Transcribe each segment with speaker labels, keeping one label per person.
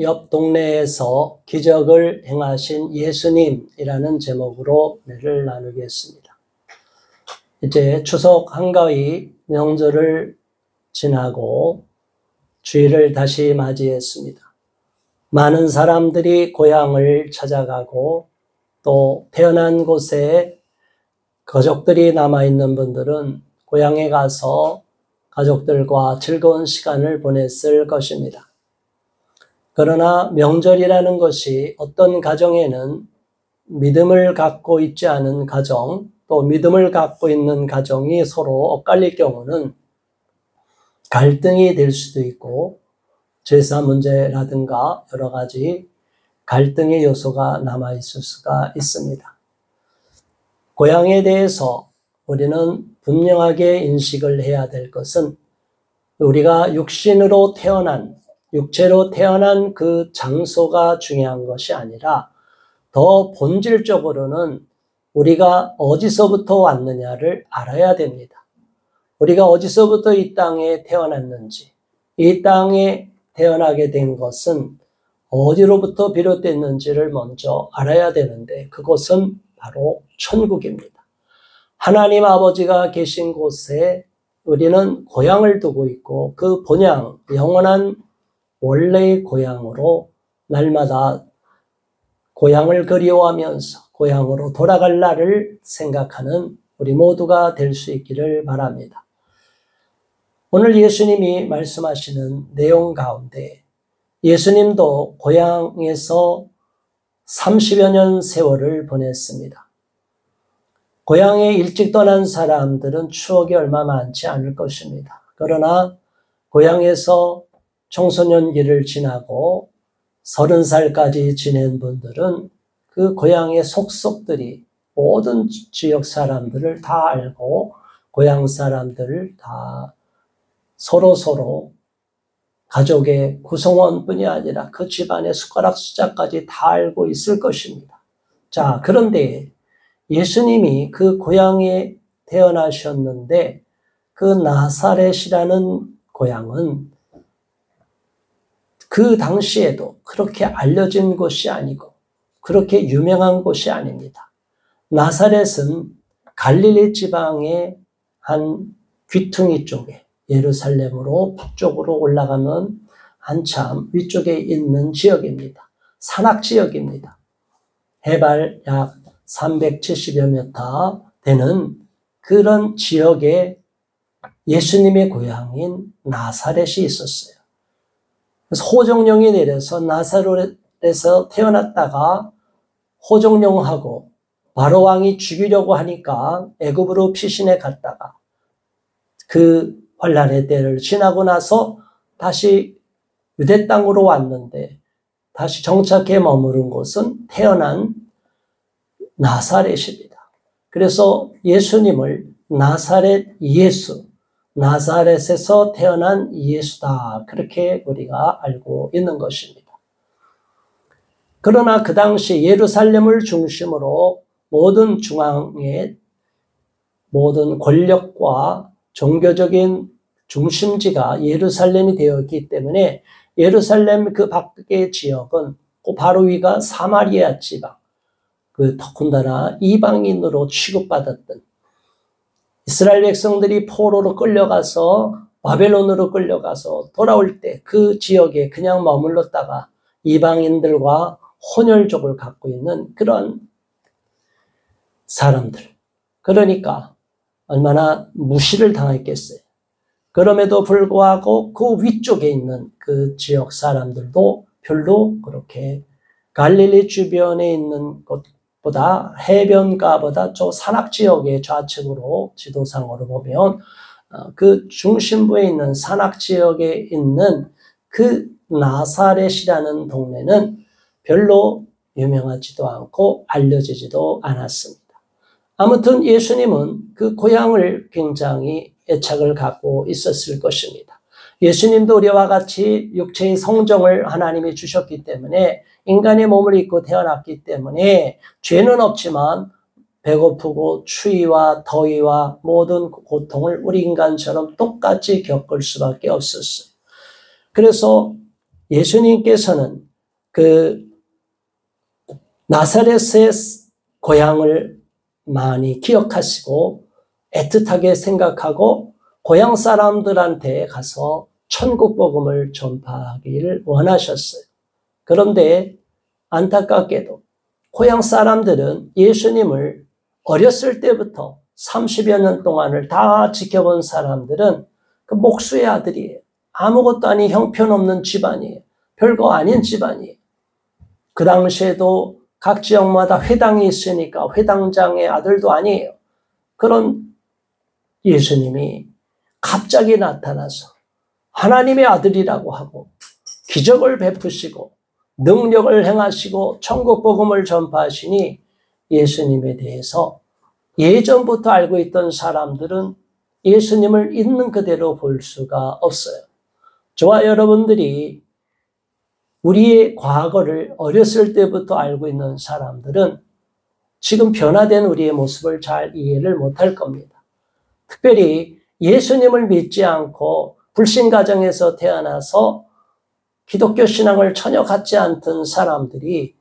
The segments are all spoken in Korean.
Speaker 1: 옆 동네에서 기적을 행하신 예수님이라는 제목으로 은혜를 나누겠습니다. 이제 추석 한가위 명절을 지나고 주일을 다시 맞이했습니다. 많은 사람들이 고향을 찾아가고 또 태어난 곳에 가족들이 남아있는 분들은 고향에 가서 가족들과 즐거운 시간을 보냈을 것입니다. 그러나 명절이라는 것이 어떤 가정에는 믿음을 갖고 있지 않은 가정, 또 믿음을 갖고 있는 가정이 서로 엇갈릴 경우는 갈등이 될 수도 있고 제사 문제라든가 여러 가지 갈등의 요소가 남아있을 수가 있습니다. 고향에 대해서 우리는 분명하게 인식을 해야 될 것은 우리가 육체로 태어난 그 장소가 중요한 것이 아니라 더 본질적으로는 우리가 어디서부터 왔느냐를 알아야 됩니다. 우리가 어디서부터 이 땅에 태어났는지, 이 땅에 태어나게 된 것은 어디로부터 비롯됐는지를 먼저 알아야 되는데 그곳은 바로 천국입니다. 하나님 아버지가 계신 곳에 우리는 고향을 두고 있고 그 본향, 영원한 원래의 고향으로 날마다 고향을 그리워하면서 고향으로 돌아갈 날을 생각하는 우리 모두가 될 수 있기를 바랍니다. 오늘 예수님이 말씀하시는 내용 가운데 예수님도 고향에서 30여 년 세월을 보냈습니다. 고향에 일찍 떠난 사람들은 추억이 얼마 많지 않을 것입니다. 그러나 고향에서 청소년기를 지나고 30살까지 지낸 분들은 그 고향의 속속들이 모든 지역 사람들을 다 알고 고향 사람들을 다 서로 가족의 구성원뿐이 아니라 그 집안의 숟가락 숫자까지 다 알고 있을 것입니다. 자, 그런데 예수님이 그 고향에 태어나셨는데 그 나사렛이라는 고향은 그 당시에도 그렇게 알려진 곳이 아니고 그렇게 유명한 곳이 아닙니다. 나사렛은 갈릴리 지방의 한 귀퉁이 쪽에 예루살렘으로 북쪽으로 올라가면 한참 위쪽에 있는 지역입니다. 산악지역입니다. 해발 약 370여 미터 되는 그런 지역에 예수님의 고향인 나사렛이 있었어요. 그래서 호정령이 내려서 나사렛에서 태어났다가 호정령하고 바로 왕이 죽이려고 하니까 애굽으로 피신해 갔다가 그 환란의 때를 지나고 나서 다시 유대 땅으로 왔는데 다시 정착해 머무른 곳은 태어난 나사렛입니다. 그래서 예수님을 나사렛 예수, 나사렛에서 태어난 예수다. 그렇게 우리가 알고 있는 것입니다. 그러나 그 당시 예루살렘을 중심으로 모든 중앙의 모든 권력과 종교적인 중심지가 예루살렘이 되었기 때문에 예루살렘 그 밖의 지역은 그 바로 위가 사마리아 지방, 그 더군다나 이방인으로 취급받았던 이스라엘 백성들이 포로로 끌려가서 바벨론으로 끌려가서 돌아올 때 그 지역에 그냥 머물렀다가 이방인들과 혼혈족을 갖고 있는 그런 사람들. 그러니까 얼마나 무시를 당했겠어요. 그럼에도 불구하고 그 위쪽에 있는 그 지역 사람들도 별로 그렇게 갈릴리 주변에 있는 곳보다 해변가보다 저 산악지역의 좌측으로 지도상으로 보면 그 중심부에 있는 산악지역에 있는 그 나사렛이라는 동네는 별로 유명하지도 않고 알려지지도 않았습니다. 아무튼 예수님은 그 고향을 굉장히 애착을 갖고 있었을 것입니다. 예수님도 우리와 같이 육체의 성정을 하나님이 주셨기 때문에 인간의 몸을 입고 태어났기 때문에 죄는 없지만 배고프고 추위와 더위와 모든 고통을 우리 인간처럼 똑같이 겪을 수밖에 없었어요. 그래서 예수님께서는 그 나사렛의 고향을 많이 기억하시고 애틋하게 생각하고 고향 사람들한테 가서 천국 복음을 전파하기를 원하셨어요. 그런데 안타깝게도 고향 사람들은 예수님을 어렸을 때부터 30여 년 동안을 다 지켜본 사람들은 그 목수의 아들이에요. 아무것도 아닌 형편없는 집안이에요. 별거 아닌 집안이에요. 그 당시에도 각 지역마다 회당이 있으니까 회당장의 아들도 아니에요. 그런 예수님이 갑자기 나타나서 하나님의 아들이라고 하고 기적을 베푸시고 능력을 행하시고 천국 복음을 전파하시니 예수님에 대해서 예전부터 알고 있던 사람들은 예수님을 있는 그대로 볼 수가 없어요. 저와 여러분들이 우리의 과거를 어렸을 때부터 알고 있는 사람들은 지금 변화된 우리의 모습을 잘 이해를 못할 겁니다. 특별히 예수님을 믿지 않고 불신 가정에서 태어나서 기독교 신앙을 전혀 갖지 않던 사람들이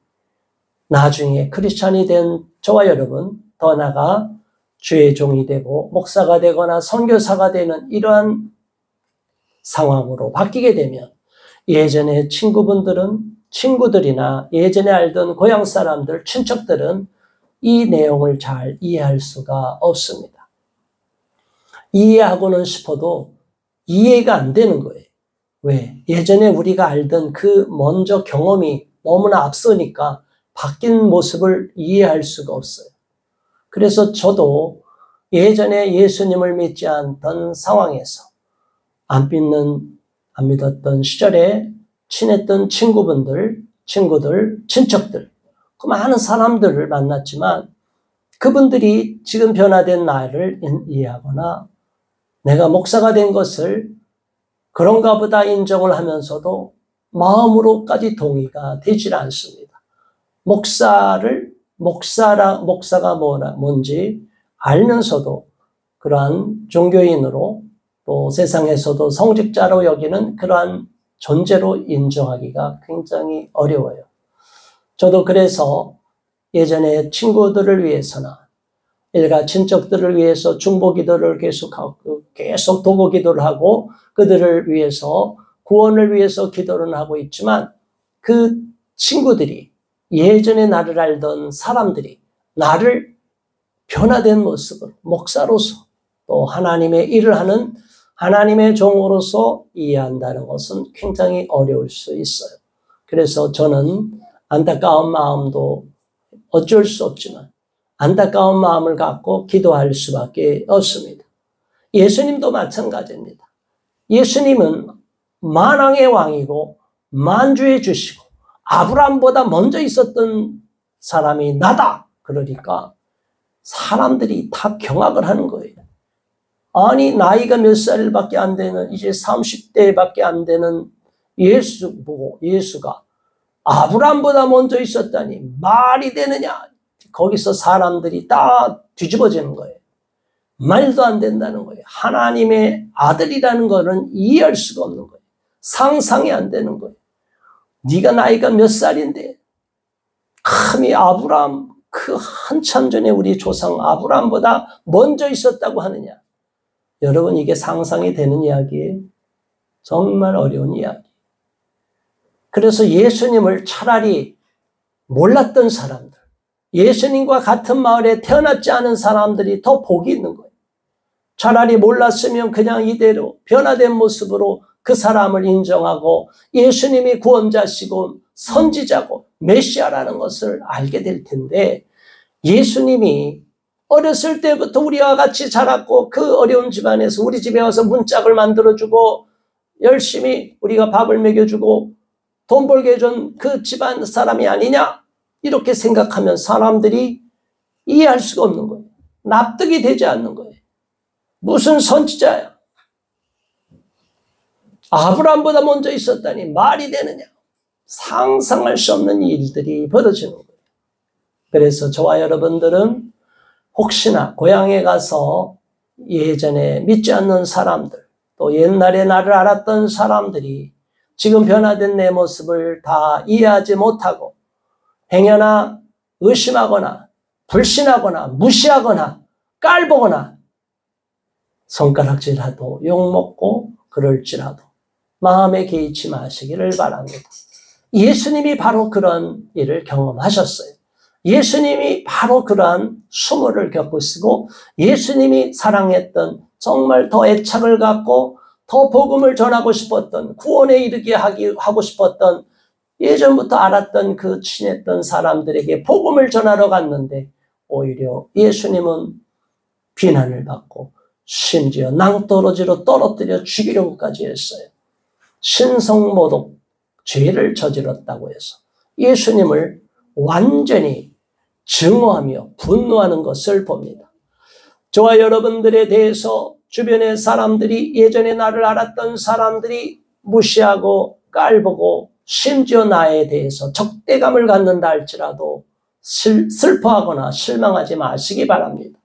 Speaker 1: 나중에 크리스찬이 된 저와 여러분, 더 나아가 주의 종이 되고 목사가 되거나 선교사가 되는 이러한 상황으로 바뀌게 되면 예전에 친구들이나 예전에 알던 고향 사람들, 친척들은 이 내용을 잘 이해할 수가 없습니다. 이해하고는 싶어도 이해가 안 되는 거예요. 왜? 예전에 우리가 알던 그 먼저 경험이 너무나 앞서니까 바뀐 모습을 이해할 수가 없어요. 그래서 저도 예전에 예수님을 믿지 않던 상황에서 안 믿었던 시절에 친했던 친구들, 친척들, 그 많은 사람들을 만났지만 그분들이 지금 변화된 나를 이해하거나 내가 목사가 된 것을 그런가 보다 인정을 하면서도 마음으로까지 동의가 되질 않습니다. 목사가 뭔지 알면서도 그러한 종교인으로 또 세상에서도 성직자로 여기는 그러한 존재로 인정하기가 굉장히 어려워요. 저도 그래서 예전에 친구들을 위해서나 일가 친척들을 위해서 중보기도를 계속 도고기도를 하고 그들을 위해서 구원을 위해서 기도를 하고 있지만 그 친구들이 예전에 나를 알던 사람들이 나를 변화된 모습으로 목사로서 또 하나님의 일을 하는 하나님의 종으로서 이해한다는 것은 굉장히 어려울 수 있어요. 그래서 저는 안타까운 마음도 어쩔 수 없지만 안타까운 마음을 갖고 기도할 수밖에 없습니다. 예수님도 마찬가지입니다. 예수님은 만왕의 왕이고 만주의 주시고 아브라함보다 먼저 있었던 사람이 나다. 그러니까 사람들이 다 경악을 하는 거예요. 아니 나이가 몇 살밖에 안 되는 이제 30대밖에 안 되는 예수 보고 예수가 아브라함보다 먼저 있었다니 말이 되느냐. 거기서 사람들이 다 뒤집어지는 거예요. 말도 안 된다는 거예요. 하나님의 아들이라는 거는 이해할 수가 없는 거예요. 상상이 안 되는 거예요. 네가 나이가 몇 살인데 감히 아브라함 그 한참 전에 우리 조상 아브라함보다 먼저 있었다고 하느냐. 여러분 이게 상상이 되는 이야기예요. 정말 어려운 이야기. 그래서 예수님을 차라리 몰랐던 사람들, 예수님과 같은 마을에 태어났지 않은 사람들이 더 복이 있는 거예요. 차라리 몰랐으면 그냥 이대로 변화된 모습으로 그 사람을 인정하고 예수님이 구원자시고 선지자고 메시아라는 것을 알게 될 텐데 예수님이 어렸을 때부터 우리와 같이 자랐고 그 어려운 집안에서 우리 집에 와서 문짝을 만들어주고 열심히 우리가 밥을 먹여주고 돈 벌게 해준 그 집안 사람이 아니냐 이렇게 생각하면 사람들이 이해할 수가 없는 거예요. 납득이 되지 않는 거예요. 무슨 선지자야. 아브라함보다 먼저 있었다니 말이 되느냐. 상상할 수 없는 일들이 벌어지는 거예요. 그래서 저와 여러분들은 혹시나 고향에 가서 예전에 믿지 않는 사람들 또 옛날에 나를 알았던 사람들이 지금 변화된 내 모습을 다 이해하지 못하고 행여나 의심하거나 불신하거나 무시하거나 깔보거나 손가락질하도 욕먹고 그럴지라도 마음에 개의치 마시기를 바랍니다. 예수님이 바로 그런 일을 경험하셨어요. 예수님이 바로 그러한 수모를 겪으시고 예수님이 사랑했던 정말 더 애착을 갖고 더 복음을 전하고 싶었던 구원에 이르게 하고 싶었던 예전부터 알았던 그 친했던 사람들에게 복음을 전하러 갔는데 오히려 예수님은 비난을 받고 심지어 낭떠러지로 떨어뜨려 죽이려고까지 했어요. 신성모독 죄를 저질렀다고 해서 예수님을 완전히 증오하며 분노하는 것을 봅니다. 저와 여러분들에 대해서 주변의 사람들이 예전에 나를 알았던 사람들이 무시하고 깔보고 심지어 나에 대해서 적대감을 갖는다 할지라도 슬퍼하거나 실망하지 마시기 바랍니다.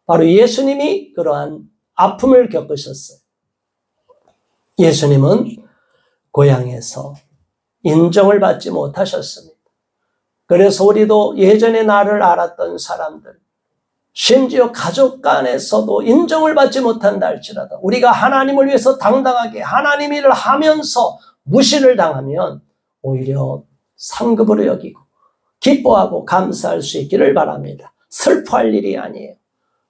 Speaker 1: 바로 예수님이 그러한 아픔을 겪으셨어요. 예수님은 고향에서 인정을 받지 못하셨습니다. 그래서 우리도 예전에 나를 알았던 사람들, 심지어 가족 간에서도 인정을 받지 못한다 할지라도 우리가 하나님을 위해서 당당하게 하나님 일을 하면서 무시를 당하면 오히려 상급으로 여기고 기뻐하고 감사할 수 있기를 바랍니다. 슬퍼할 일이 아니에요.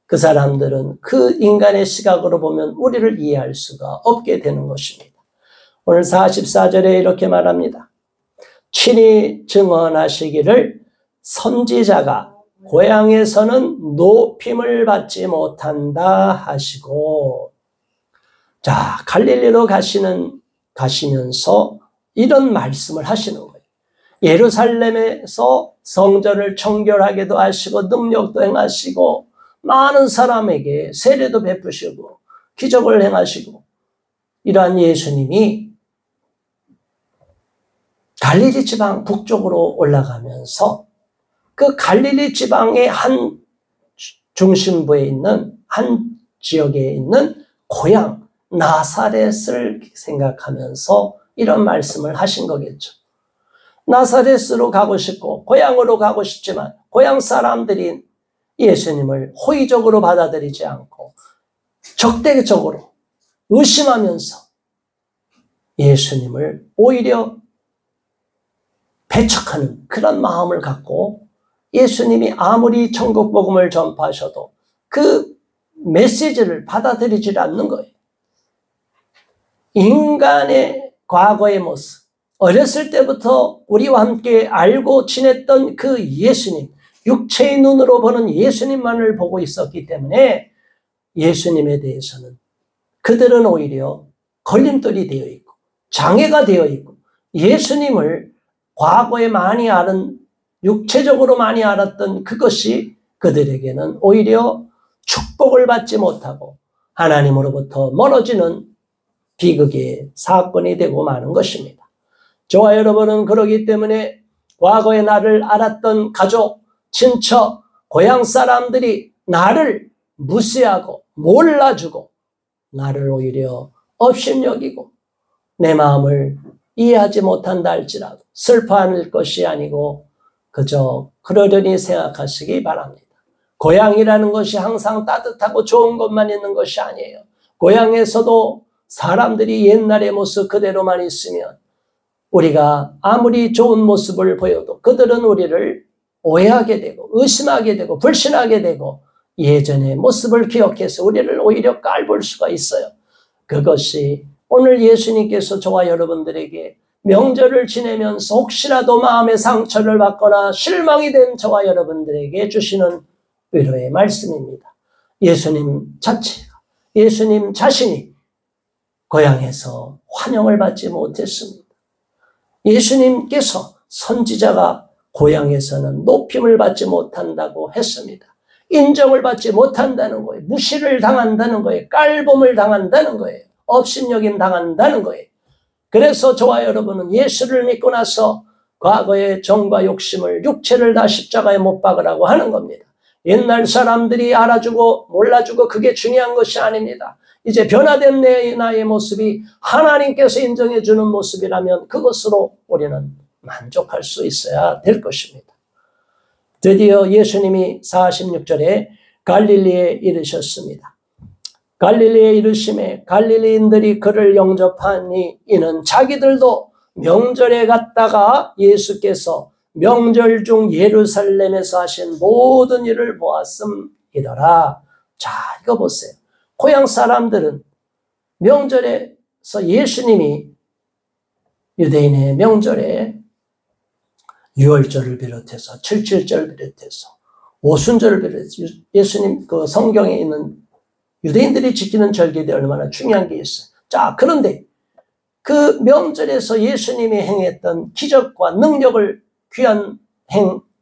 Speaker 1: 그 사람들은 그 인간의 시각으로 보면 우리를 이해할 수가 없게 되는 것입니다. 오늘 44절에 이렇게 말합니다. 친히 증언하시기를 선지자가 고향에서는 높임을 받지 못한다 하시고, 자, 갈릴리로 가시면서 이런 말씀을 하시는 거예요. 예루살렘에서 성전을 청결하게도 하시고 능력도 행하시고 많은 사람에게 세례도 베푸시고 기적을 행하시고 이러한 예수님이 갈릴리 지방 북쪽으로 올라가면서 그 갈릴리 지방의 한 중심부에 있는 한 지역에 있는 고향 나사렛을 생각하면서 이런 말씀을 하신 거겠죠. 나사렛으로 가고 싶고 고향으로 가고 싶지만 고향 사람들이 예수님을 호의적으로 받아들이지 않고 적대적으로 의심하면서 예수님을 오히려 배척하는 그런 마음을 갖고 예수님이 아무리 천국 복음을 전파하셔도 그 메시지를 받아들이지 않는 거예요. 인간의 과거의 모습, 어렸을 때부터 우리와 함께 알고 지냈던 그 예수님, 육체의 눈으로 보는 예수님만을 보고 있었기 때문에 예수님에 대해서는 그들은 오히려 걸림돌이 되어 있고 장애가 되어 있고 예수님을 과거에 많이 알은 육체적으로 많이 알았던 그것이 그들에게는 오히려 축복을 받지 못하고 하나님으로부터 멀어지는 비극의 사건이 되고 마는 것입니다. 저와 여러분은 그러기 때문에 과거에 나를 알았던 가족, 친척, 고향 사람들이 나를 무시하고 몰라주고 나를 오히려 업신여기고 내 마음을 이해하지 못한다 할지라도 슬퍼할 것이 아니고 그저 그러려니 생각하시기 바랍니다. 고향이라는 것이 항상 따뜻하고 좋은 것만 있는 것이 아니에요. 고향에서도 사람들이 옛날의 모습 그대로만 있으면 우리가 아무리 좋은 모습을 보여도 그들은 우리를 오해하게 되고 의심하게 되고 불신하게 되고 예전의 모습을 기억해서 우리를 오히려 깔볼 수가 있어요. 그것이 오늘 예수님께서 저와 여러분들에게 명절을 지내면서 혹시라도 마음의 상처를 받거나 실망이 된 저와 여러분들에게 주시는 위로의 말씀입니다. 예수님 자체가, 예수님 자신이 고향에서 환영을 받지 못했습니다. 예수님께서 선지자가 고향에서는 높임을 받지 못한다고 했습니다. 인정을 받지 못한다는 거예요. 무시를 당한다는 거예요. 깔봄을 당한다는 거예요. 업신여김 당한다는 거예요. 그래서 저와 여러분은 예수를 믿고 나서 과거의 정과 욕심을 육체를 다 십자가에 못 박으라고 하는 겁니다. 옛날 사람들이 알아주고 몰라주고 그게 중요한 것이 아닙니다. 이제 변화된 나의 모습이 하나님께서 인정해 주는 모습이라면 그것으로 우리는 만족할 수 있어야 될 것입니다. 드디어 예수님이 46절에 갈릴리에 이르셨습니다. 갈릴리에 이르심에 갈릴리인들이 그를 영접하니 이는 자기들도 명절에 갔다가 예수께서 명절 중 예루살렘에서 하신 모든 일을 보았음이더라. 자, 이거 보세요. 고향 사람들은 명절에서 예수님이 유대인의 명절에 유월절을 비롯해서 칠칠절을 비롯해서 오순절을 비롯해서 예수님 그 성경에 있는 유대인들이 지키는 절기들이 얼마나 중요한 게 있어요. 자, 그런데 그 명절에서 예수님이 행했던 기적과 능력을 귀한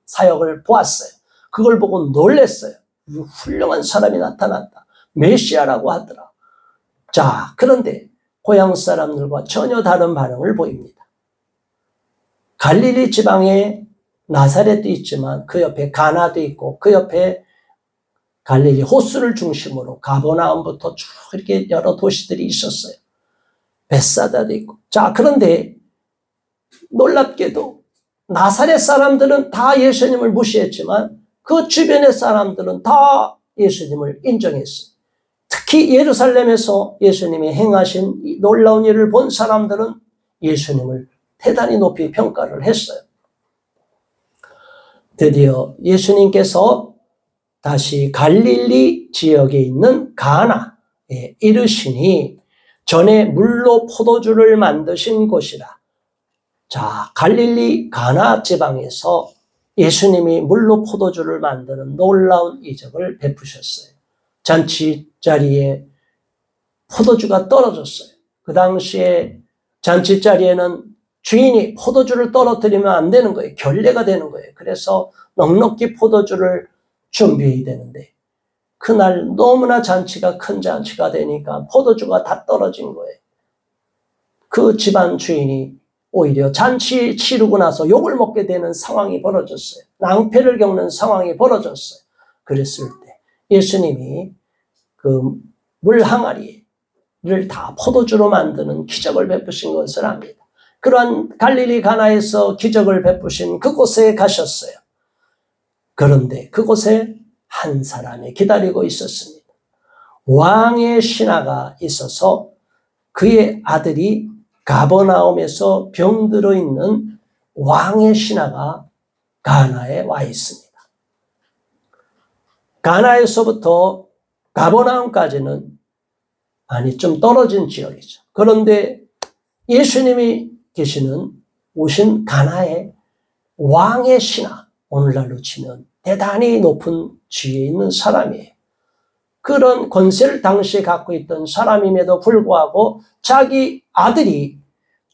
Speaker 1: 사역을 보았어요. 그걸 보고 놀랐어요. 훌륭한 사람이 나타났다. 메시아라고 하더라. 자, 그런데 고향 사람들과 전혀 다른 반응을 보입니다. 갈릴리 지방에 나사렛도 있지만 그 옆에 가나도 있고 그 옆에 갈릴리 호수를 중심으로 가버나움부터 쭉 이렇게 여러 도시들이 있었어요. 벳사다도 있고. 자, 그런데 놀랍게도 나사렛 사람들은 다 예수님을 무시했지만 그 주변의 사람들은 다 예수님을 인정했어요. 특히 예루살렘에서 예수님이 행하신 이 놀라운 일을 본 사람들은 예수님을 대단히 높이 평가를 했어요. 드디어 예수님께서 다시 갈릴리 지역에 있는 가나에 이르시니 전에 물로 포도주를 만드신 곳이라. 자, 갈릴리 가나 지방에서 예수님이 물로 포도주를 만드는 놀라운 이적을 베푸셨어요. 잔치 자리에 포도주가 떨어졌어요. 그 당시에 잔치 자리에는 주인이 포도주를 떨어뜨리면 안 되는 거예요. 결례가 되는 거예요. 그래서 넉넉히 포도주를 준비해야 되는데 그날 너무나 잔치가 큰 잔치가 되니까 포도주가 다 떨어진 거예요. 그 집안 주인이 오히려 잔치 치르고 나서 욕을 먹게 되는 상황이 벌어졌어요. 낭패를 겪는 상황이 벌어졌어요. 그랬을 때 예수님이 그 물 항아리를 다 포도주로 만드는 기적을 베푸신 것을 압니다. 그러한 갈릴리 가나에서 기적을 베푸신 그곳에 가셨어요. 그런데 그곳에 한 사람이 기다리고 있었습니다. 왕의 신하가 있어서 그의 아들이 가버나움에서 병들어 있는 왕의 신하가 가나에 와 있습니다. 가나에서부터 가버나움까지는 많이 좀 떨어진 지역이죠. 그런데 예수님이 오신 가나의 왕의 신하, 오늘날로 치면 대단히 높은 지위에 있는 사람이에요. 그런 권세를 당시에 갖고 있던 사람임에도 불구하고 자기 아들이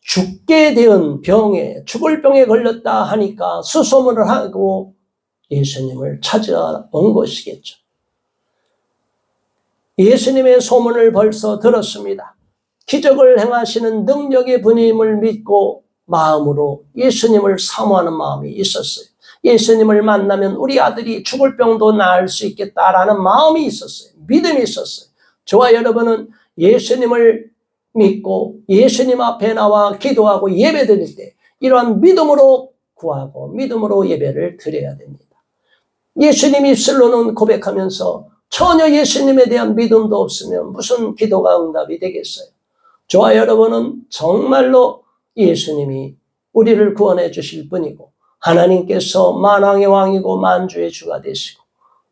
Speaker 1: 죽게 된 죽을 병에 걸렸다 하니까 수소문을 하고 예수님을 찾아온 것이겠죠. 예수님의 소문을 벌써 들었습니다. 기적을 행하시는 능력의 분임을 믿고 마음으로 예수님을 사모하는 마음이 있었어요. 예수님을 만나면 우리 아들이 죽을 병도 나을 수 있겠다라는 마음이 있었어요. 믿음이 있었어요. 저와 여러분은 예수님을 믿고 예수님 앞에 나와 기도하고 예배 드릴 때 이러한 믿음으로 구하고 믿음으로 예배를 드려야 됩니다. 예수님 입술로는 고백하면서 전혀 예수님에 대한 믿음도 없으면 무슨 기도가 응답이 되겠어요? 저와 여러분은 정말로 예수님이 우리를 구원해 주실 분이고 하나님께서 만왕의 왕이고 만주의 주가 되시고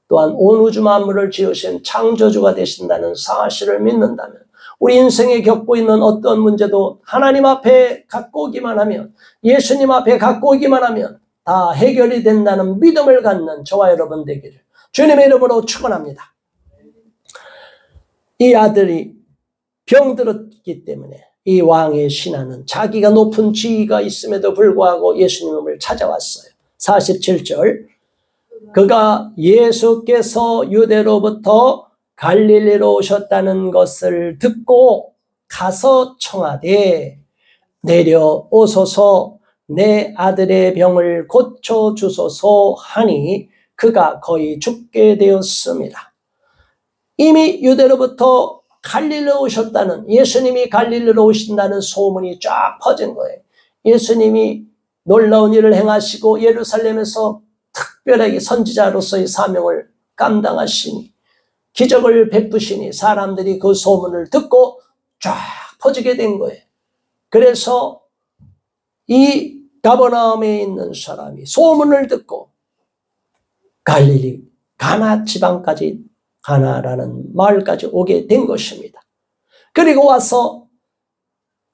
Speaker 1: 또한 온 우주 만물을 지으신 창조주가 되신다는 사실을 믿는다면 우리 인생에 겪고 있는 어떤 문제도 하나님 앞에 갖고 오기만 하면 예수님 앞에 갖고 오기만 하면 다 해결이 된다는 믿음을 갖는 저와 여러분 되기를 주님의 이름으로 축원합니다. 이 아들이 병들었기 때문에 이 왕의 신하는 자기가 높은 지위가 있음에도 불구하고 예수님을 찾아왔어요. 47절 그가 예수께서 유대로부터 갈릴리로 오셨다는 것을 듣고 가서 청하되 내려오소서 내 아들의 병을 고쳐주소서 하니 그가 거의 죽게 되었습니다. 이미 유대로부터 갈릴리로 오셨다는, 예수님이 갈릴리로 오신다는 소문이 쫙 퍼진 거예요. 예수님이 놀라운 일을 행하시고 예루살렘에서 특별하게 선지자로서의 사명을 감당하시니, 기적을 베푸시니 사람들이 그 소문을 듣고 쫙 퍼지게 된 거예요. 그래서 이 가버나움에 있는 사람이 소문을 듣고 갈릴리 가나 지방까지, 가나라는 마을까지 오게 된 것입니다. 그리고 와서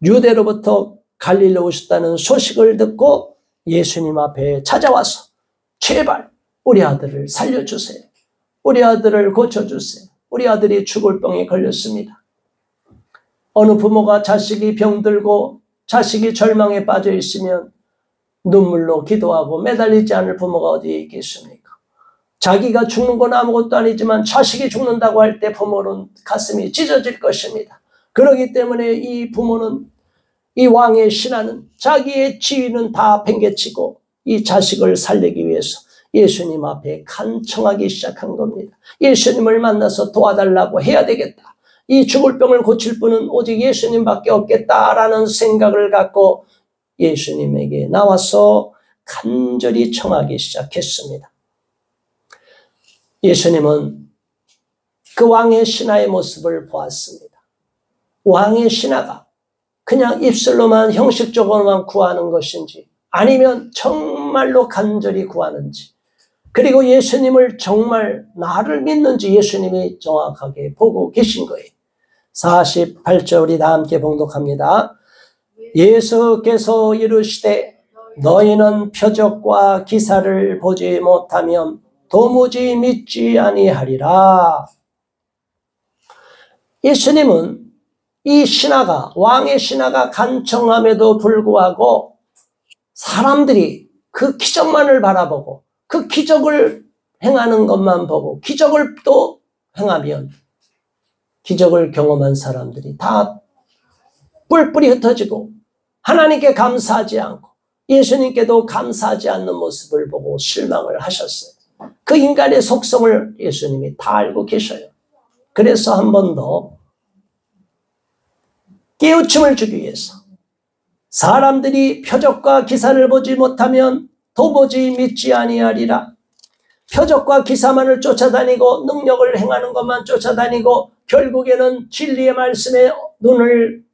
Speaker 1: 유대로부터 갈릴리 오셨다는 소식을 듣고 예수님 앞에 찾아와서 제발 우리 아들을 살려주세요. 우리 아들을 고쳐주세요. 우리 아들이 죽을 병에 걸렸습니다. 어느 부모가 자식이 병들고 자식이 절망에 빠져 있으면 눈물로 기도하고 매달리지 않을 부모가 어디에 있겠습니까? 자기가 죽는 건 아무것도 아니지만 자식이 죽는다고 할 때 부모는 가슴이 찢어질 것입니다. 그렇기 때문에 이 부모는, 이 왕의 신하는 자기의 지위는 다 팽개치고 이 자식을 살리기 위해서 예수님 앞에 간청하기 시작한 겁니다. 예수님을 만나서 도와달라고 해야 되겠다. 이 죽을 병을 고칠 분은 오직 예수님밖에 없겠다라는 생각을 갖고 예수님에게 나와서 간절히 청하기 시작했습니다. 예수님은 그 왕의 신하의 모습을 보았습니다. 왕의 신하가 그냥 입술로만 형식적으로만 구하는 것인지 아니면 정말로 간절히 구하는지, 그리고 예수님을 정말 나를 믿는지 예수님이 정확하게 보고 계신 거예요. 48절 우리 다 함께 봉독합니다. 예수께서 이르시되 너희는 표적과 기사를 보지 못하면 도무지 믿지 아니하리라. 예수님은 이 신하가, 왕의 신하가 간청함에도 불구하고 사람들이 그 기적만을 바라보고 그 기적을 행하는 것만 보고 기적을 또 행하면 기적을 경험한 사람들이 다 뿔뿔이 흩어지고 하나님께 감사하지 않고 예수님께도 감사하지 않는 모습을 보고 실망을 하셨어요. 그 인간의 속성을 예수님이 다 알고 계셔요. 그래서 한 번 더 깨우침을 주기 위해서 사람들이 표적과 기사를 보지 못하면 도무지 믿지 아니하리라. 표적과 기사만을 쫓아다니고 능력을 행하는 것만 쫓아다니고 결국에는 진리의 말씀에 눈을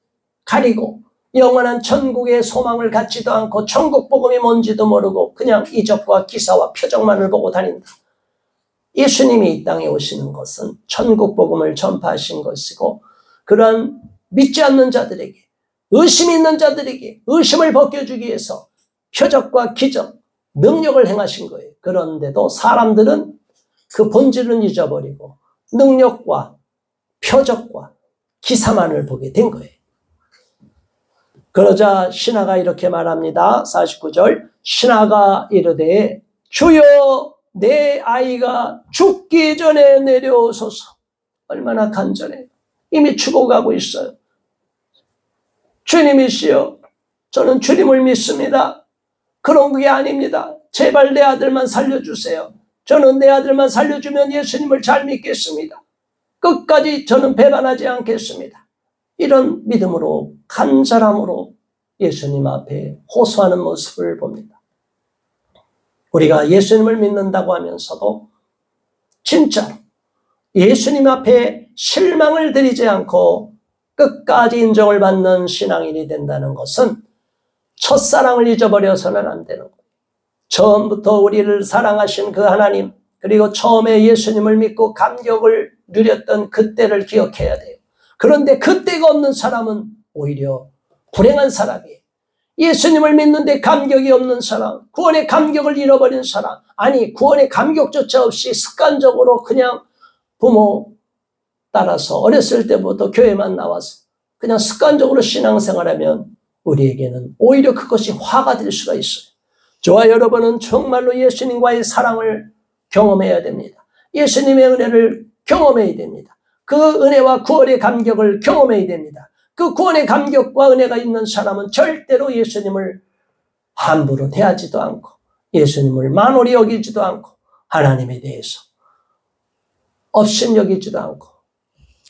Speaker 1: 가리고 영원한 천국의 소망을 갖지도 않고 천국 복음이 뭔지도 모르고 그냥 이적과 기사와 표적만을 보고 다닌다. 예수님이 이 땅에 오시는 것은 천국 복음을 전파하신 것이고 그러한 믿지 않는 자들에게, 의심 있는 자들에게 의심을 벗겨주기 위해서 표적과 기적, 능력을 행하신 거예요. 그런데도 사람들은 그 본질은 잊어버리고 능력과 표적과 기사만을 보게 된 거예요. 그러자 신하가 이렇게 말합니다. 49절 신하가 이르되 주여 내 아이가 죽기 전에 내려오소서. 얼마나 간절해요. 이미 죽어가고 있어요. 주님이시여 저는 주님을 믿습니다. 그런 게 아닙니다. 제발 내 아들만 살려주세요. 저는 내 아들만 살려주면 예수님을 잘 믿겠습니다. 끝까지 저는 배반하지 않겠습니다. 이런 믿음으로 간절함으로 예수님 앞에 호소하는 모습을 봅니다. 우리가 예수님을 믿는다고 하면서도 진짜 예수님 앞에 실망을 드리지 않고 끝까지 인정을 받는 신앙인이 된다는 것은 첫사랑을 잊어버려서는 안 되는 거예요. 처음부터 우리를 사랑하신 그 하나님, 그리고 처음에 예수님을 믿고 감격을 누렸던 그때를 기억해야 돼요. 그런데 그때가 없는 사람은 오히려 불행한 사람이에요. 예수님을 믿는데 감격이 없는 사람, 구원의 감격을 잃어버린 사람, 아니 구원의 감격조차 없이 습관적으로 그냥 부모 따라서 어렸을 때부터 교회만 나와서 그냥 습관적으로 신앙생활하면 우리에게는 오히려 그것이 화가 될 수가 있어요. 저와 여러분은 정말로 예수님과의 사랑을 경험해야 됩니다. 예수님의 은혜를 경험해야 됩니다. 그 은혜와 구원의 감격을 경험해야 됩니다. 그 구원의 감격과 은혜가 있는 사람은 절대로 예수님을 함부로 대하지도 않고 예수님을 만홀히 여기지도 않고 하나님에 대해서 업신 여기지도 않고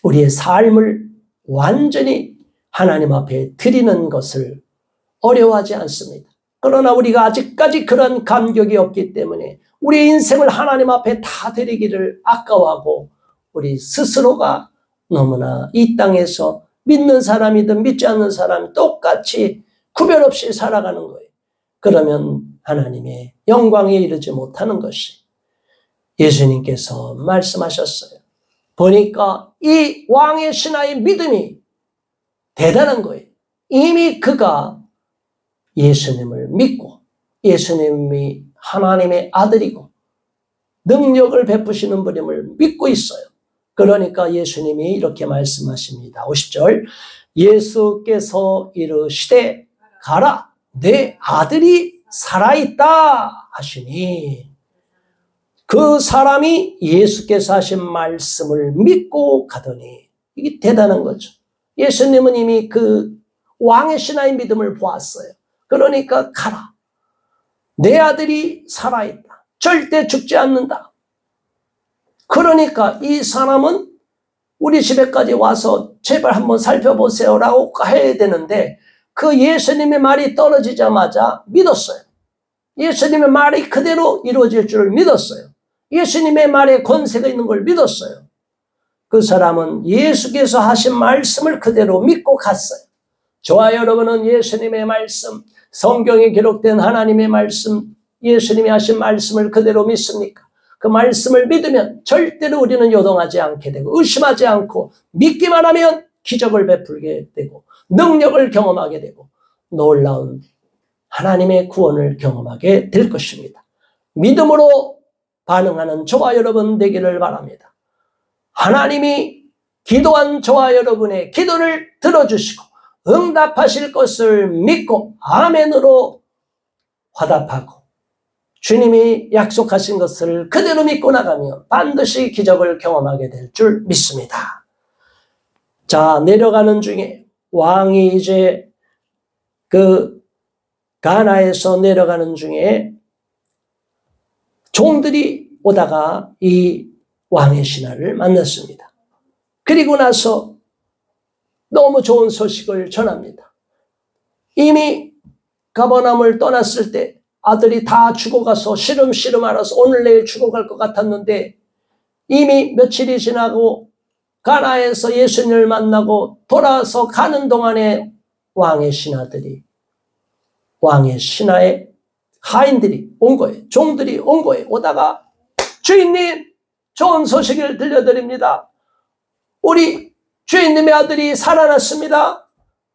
Speaker 1: 우리의 삶을 완전히 하나님 앞에 드리는 것을 어려워하지 않습니다. 그러나 우리가 아직까지 그런 감격이 없기 때문에 우리 인생을 하나님 앞에 다 드리기를 아까워하고 우리 스스로가 너무나 이 땅에서 믿는 사람이든 믿지 않는 사람 똑같이 구별 없이 살아가는 거예요. 그러면 하나님의 영광에 이르지 못하는 것이 예수님께서 말씀하셨어요. 보니까 이 왕의 신하의 믿음이 대단한 거예요. 이미 그가 예수님을 믿고 예수님이 하나님의 아들이고 능력을 베푸시는 분임을 믿고 있어요. 그러니까 예수님이 이렇게 말씀하십니다. 50절 예수께서 이르시되 가라 내 아들이 살아있다 하시니 그 사람이 예수께서 하신 말씀을 믿고 가더니 이게 대단한 거죠. 예수님은 이미 그 왕의 신하의 믿음을 보았어요. 그러니까 가라. 내 아들이 살아있다. 절대 죽지 않는다. 그러니까 이 사람은 우리 집에까지 와서 제발 한번 살펴보세요 라고 해야 되는데 그 예수님의 말이 떨어지자마자 믿었어요. 예수님의 말이 그대로 이루어질 줄 믿었어요. 예수님의 말에 권세가 있는 걸 믿었어요. 그 사람은 예수께서 하신 말씀을 그대로 믿고 갔어요. 저와 여러분은 예수님의 말씀, 성경에 기록된 하나님의 말씀, 예수님이 하신 말씀을 그대로 믿습니까? 그 말씀을 믿으면 절대로 우리는 요동하지 않게 되고 의심하지 않고 믿기만 하면 기적을 베풀게 되고 능력을 경험하게 되고 놀라운 하나님의 구원을 경험하게 될 것입니다. 믿음으로 반응하는 저와 여러분 되기를 바랍니다. 하나님이 기도한 저와 여러분의 기도를 들어주시고 응답하실 것을 믿고 아멘으로 화답하고 주님이 약속하신 것을 그대로 믿고 나가면 반드시 기적을 경험하게 될 줄 믿습니다. 자, 내려가는 중에 왕이 이제 그 가나에서 내려가는 중에 종들이 오다가 이 왕의 신하를 만났습니다. 그리고 나서 너무 좋은 소식을 전합니다. 이미 가버나움을 떠났을 때 아들이 다 죽어가서 시름시름 알아서 오늘 내일 죽어갈 것 같았는데 이미 며칠이 지나고 가나에서 예수님을 만나고 돌아서 가는 동안에 왕의 신하들이 왕의 신하의 하인들이 온 거예요. 종들이 온 거예요. 오다가 주인님 좋은 소식을 들려드립니다. 우리 주인님의 아들이 살아났습니다.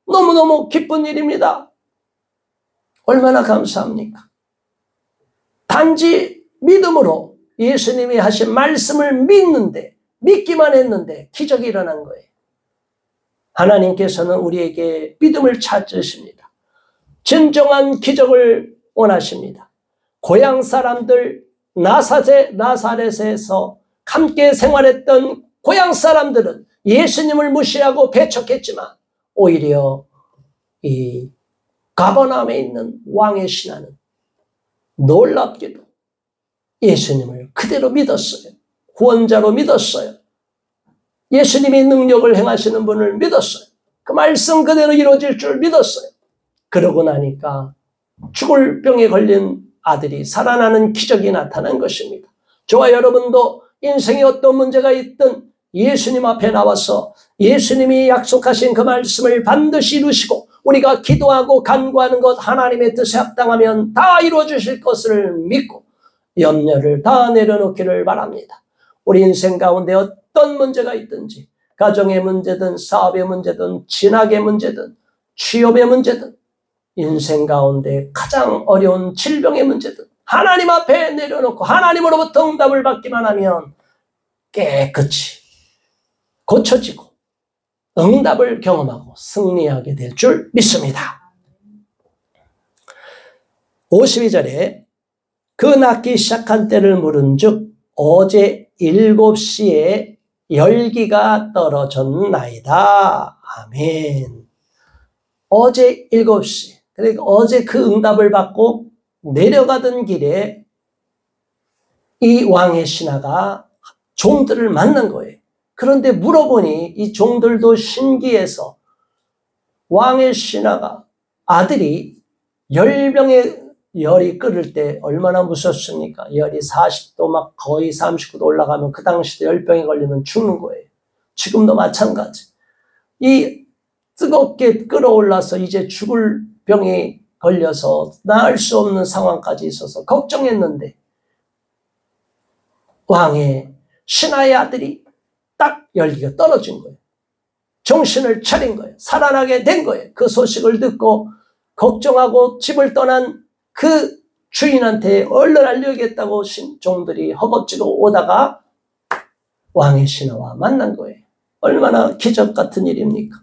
Speaker 1: 너무너무 기쁜 일입니다. 얼마나 감사합니까? 단지 믿음으로 예수님이 하신 말씀을 믿는데 믿기만 했는데 기적이 일어난 거예요. 하나님께서는 우리에게 믿음을 찾으십니다. 진정한 기적을 원하십니다. 고향 사람들 나사렛에서 함께 생활했던 고향 사람들은 예수님을 무시하고 배척했지만 오히려 이 가버나움에 있는 왕의 신하는 놀랍게도 예수님을 그대로 믿었어요. 구원자로 믿었어요. 예수님이 능력을 행하시는 분을 믿었어요. 그 말씀 그대로 이루어질 줄 믿었어요. 그러고 나니까 죽을 병에 걸린 아들이 살아나는 기적이 나타난 것입니다. 저와 여러분도 인생에 어떤 문제가 있든 예수님 앞에 나와서 예수님이 약속하신 그 말씀을 반드시 이루시고 우리가 기도하고 간구하는 것 하나님의 뜻에 합당하면 다 이루어주실 것을 믿고 염려를 다 내려놓기를 바랍니다. 우리 인생 가운데 어떤 문제가 있든지 가정의 문제든 사업의 문제든 진학의 문제든 취업의 문제든 인생 가운데 가장 어려운 질병의 문제든 하나님 앞에 내려놓고 하나님으로부터 응답을 받기만 하면 깨끗이 고쳐지고 응답을 경험하고 승리하게 될 줄 믿습니다. 52절에 그 낫기 시작한 때를 물은즉 어제 7시에 열기가 떨어졌나이다. 아멘. 어제 7시. 그러니까 어제 그 응답을 받고 내려가던 길에 이 왕의 신하가 종들을 만난 거예요. 그런데 물어보니 이 종들도 신기해서 왕의 신하가 아들이 열이 끓을 때 얼마나 무섭습니까? 열이 40도 막 거의 39도 올라가면 그 당시도 열병에 걸리면 죽는 거예요. 지금도 마찬가지. 이 뜨겁게 끓어올라서 이제 죽을 병이 걸려서 나을 수 없는 상황까지 있어서 걱정했는데 왕의 신하의 아들이 딱 열기가 떨어진 거예요. 정신을 차린 거예요. 살아나게 된 거예요. 그 소식을 듣고 걱정하고 집을 떠난 그 주인한테 얼른 알려야겠다고 종들이 허겁지겁 오다가 왕의 신하와 만난 거예요. 얼마나 기적 같은 일입니까?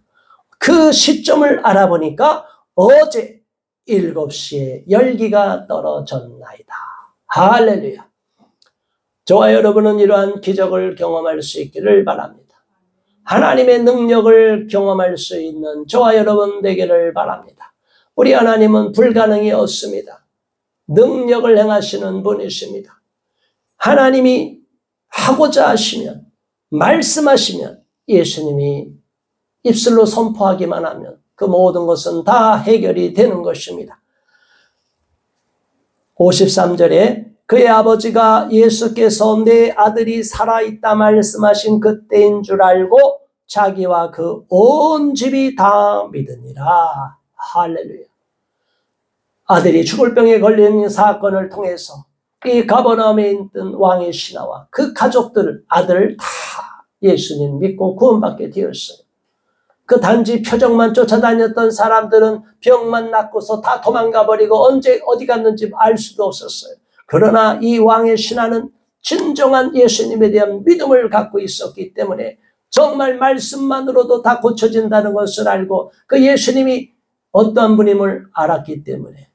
Speaker 1: 그 시점을 알아보니까 어제 7시에 열기가 떨어졌나이다. 할렐루야. 저와 여러분은 이러한 기적을 경험할 수 있기를 바랍니다. 하나님의 능력을 경험할 수 있는 저와 여러분 되기를 바랍니다. 우리 하나님은 불가능이 없습니다. 능력을 행하시는 분이십니다. 하나님이 하고자 하시면, 말씀하시면, 예수님이 입술로 선포하기만 하면 그 모든 것은 다 해결이 되는 것입니다. 53절에 그의 아버지가 예수께서 내 아들이 살아있다 말씀하신 그때인 줄 알고 자기와 그 온 집이 다 믿으니라. 할렐루야. 아들이 죽을 병에 걸린 사건을 통해서 이 가버나움에 있던 왕의 신하와 그 가족들, 아들 다 예수님 믿고 구원받게 되었어요. 그 단지 표적만 쫓아다녔던 사람들은 병만 낫고서 다 도망가버리고 언제 어디 갔는지 알 수도 없었어요. 그러나 이 왕의 신하는 진정한 예수님에 대한 믿음을 갖고 있었기 때문에 정말 말씀만으로도 다 고쳐진다는 것을 알고 그 예수님이 어떠한 분임을 알았기 때문에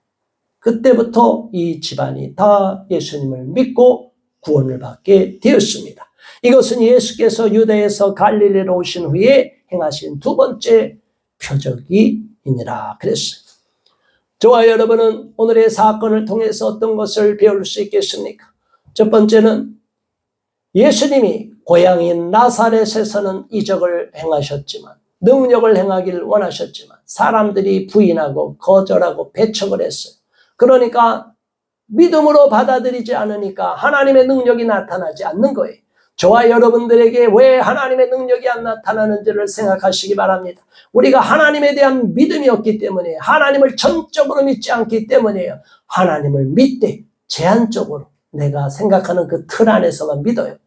Speaker 1: 그때부터 이 집안이 다 예수님을 믿고 구원을 받게 되었습니다. 이것은 예수께서 유다에서 갈릴리로 오신 후에 행하신 두 번째 표적이니라 그랬어요. 저와 여러분은 오늘의 사건을 통해서 어떤 것을 배울 수 있겠습니까? 첫 번째는 예수님이 고향인 나사렛에서는 이적을 행하셨지만 능력을 행하기를 원하셨지만 사람들이 부인하고 거절하고 배척을 했어요. 그러니까 믿음으로 받아들이지 않으니까 하나님의 능력이 나타나지 않는 거예요. 저와 여러분들에게 왜 하나님의 능력이 안 나타나는지를 생각하시기 바랍니다. 우리가 하나님에 대한 믿음이 없기 때문에 하나님을 전적으로 믿지 않기 때문에요. 하나님을 믿되 제한적으로 내가 생각하는 그 틀 안에서만 믿어요.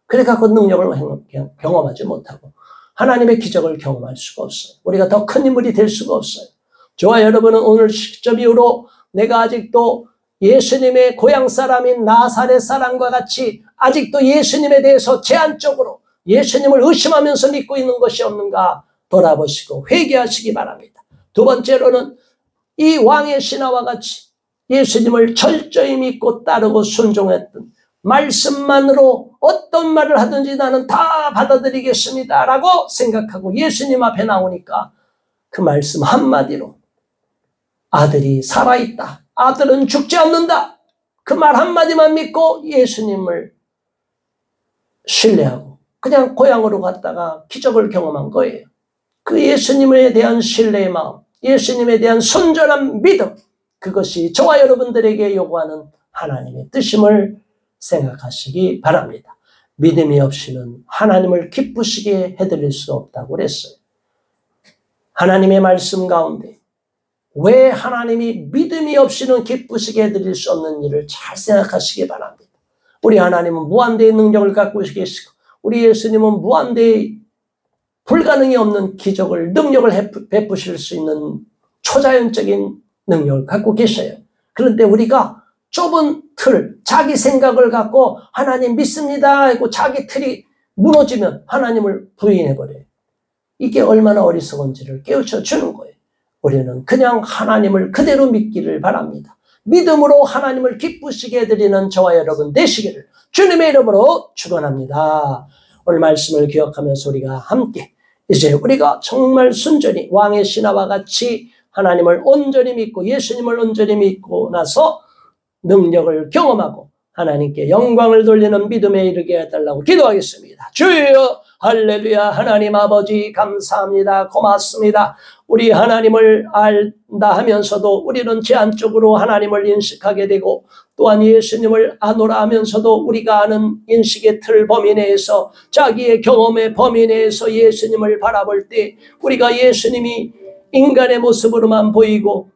Speaker 1: 그러니까 그 능력을 경험하지 못하고 하나님의 기적을 경험할 수가 없어요. 우리가 더 큰 인물이 될 수가 없어요. 저와 여러분은 오늘 시점 이후로 내가 아직도 예수님의 고향 사람인 나사렛 사람과 같이 아직도 예수님에 대해서 제한적으로 예수님을 의심하면서 믿고 있는 것이 없는가 돌아보시고 회개하시기 바랍니다. 두 번째로는 이 왕의 신하와 같이 예수님을 철저히 믿고 따르고 순종했던 말씀만으로 어떤 말을 하든지 나는 다 받아들이겠습니다 라고 생각하고 예수님 앞에 나오니까 그 말씀 한마디로 아들이 살아있다. 아들은 죽지 않는다. 그 말 한마디만 믿고 예수님을 신뢰하고 그냥 고향으로 갔다가 기적을 경험한 거예요. 그 예수님에 대한 신뢰의 마음, 예수님에 대한 순전한 믿음, 그것이 저와 여러분들에게 요구하는 하나님의 뜻임을 생각하시기 바랍니다. 믿음이 없이는 하나님을 기쁘시게 해드릴 수 없다고 그랬어요. 하나님의 말씀 가운데 왜 하나님이 믿음이 없이는 기쁘시게 해드릴 수 없는 일을 잘 생각하시기 바랍니다. 우리 하나님은 무한대의 능력을 갖고 계시고 우리 예수님은 무한대의 불가능이 없는 기적을 능력을 베푸실 수 있는 초자연적인 능력을 갖고 계셔요. 그런데 우리가 좁은 틀, 자기 생각을 갖고 하나님 믿습니다 하고 자기 틀이 무너지면 하나님을 부인해버려요. 이게 얼마나 어리석은지를 깨우쳐 주는 거예요. 우리는 그냥 하나님을 그대로 믿기를 바랍니다. 믿음으로 하나님을 기쁘시게 해드리는 저와 여러분 되시기를 주님의 이름으로 축원합니다. 오늘 말씀을 기억하면서 우리가 함께 이제 우리가 정말 순전히 왕의 신하와 같이 하나님을 온전히 믿고 예수님을 온전히 믿고 나서 능력을 경험하고 하나님께 영광을 돌리는 믿음에 이르게 해달라고 기도하겠습니다. 주여 할렐루야. 하나님 아버지 감사합니다. 고맙습니다. 우리 하나님을 안다 하면서도 우리는 제한적으로 하나님을 인식하게 되고 또한 예수님을 아노라 하면서도 우리가 아는 인식의 틀 범위 내에서 자기의 경험의 범위 내에서 예수님을 바라볼 때 우리가 예수님이 인간의 모습으로만 보이고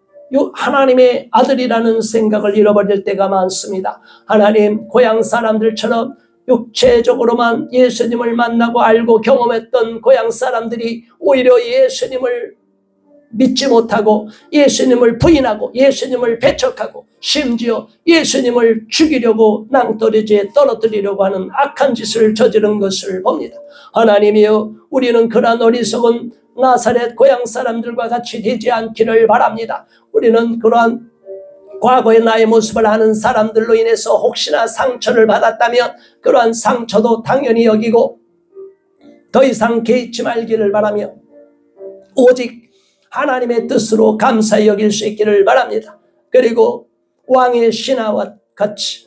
Speaker 1: 하나님의 아들이라는 생각을 잃어버릴 때가 많습니다. 하나님 고향 사람들처럼 육체적으로만 예수님을 만나고 알고 경험했던 고향 사람들이 오히려 예수님을 믿지 못하고 예수님을 부인하고 예수님을 배척하고 심지어 예수님을 죽이려고 낭떠러지에 떨어뜨리려고 하는 악한 짓을 저지른 것을 봅니다. 하나님이여 우리는 그러한 어리석은 나사렛 고향 사람들과 같이 되지 않기를 바랍니다. 우리는 그러한 과거의 나의 모습을 아는 사람들로 인해서 혹시나 상처를 받았다면 그러한 상처도 당연히 여기고 더 이상 개의치 말기를 바라며 오직 하나님의 뜻으로 감사히 여길 수 있기를 바랍니다. 그리고 왕의 신하와 같이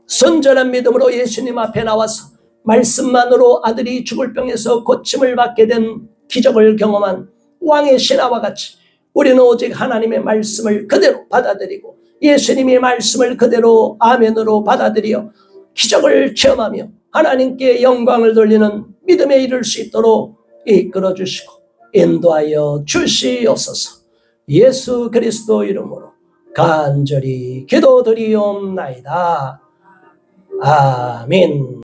Speaker 1: 순전한 믿음으로 예수님 앞에 나와서 말씀만으로 아들이 죽을 병에서 고침을 받게 된 기적을 경험한 왕의 신하와 같이 우리는 오직 하나님의 말씀을 그대로 받아들이고 예수님의 말씀을 그대로 아멘으로 받아들여 기적을 체험하며 하나님께 영광을 돌리는 믿음에 이를 수 있도록 이끌어 주시고 인도하여 주시옵소서. 예수 그리스도 이름으로 간절히 기도드리옵나이다. 아멘.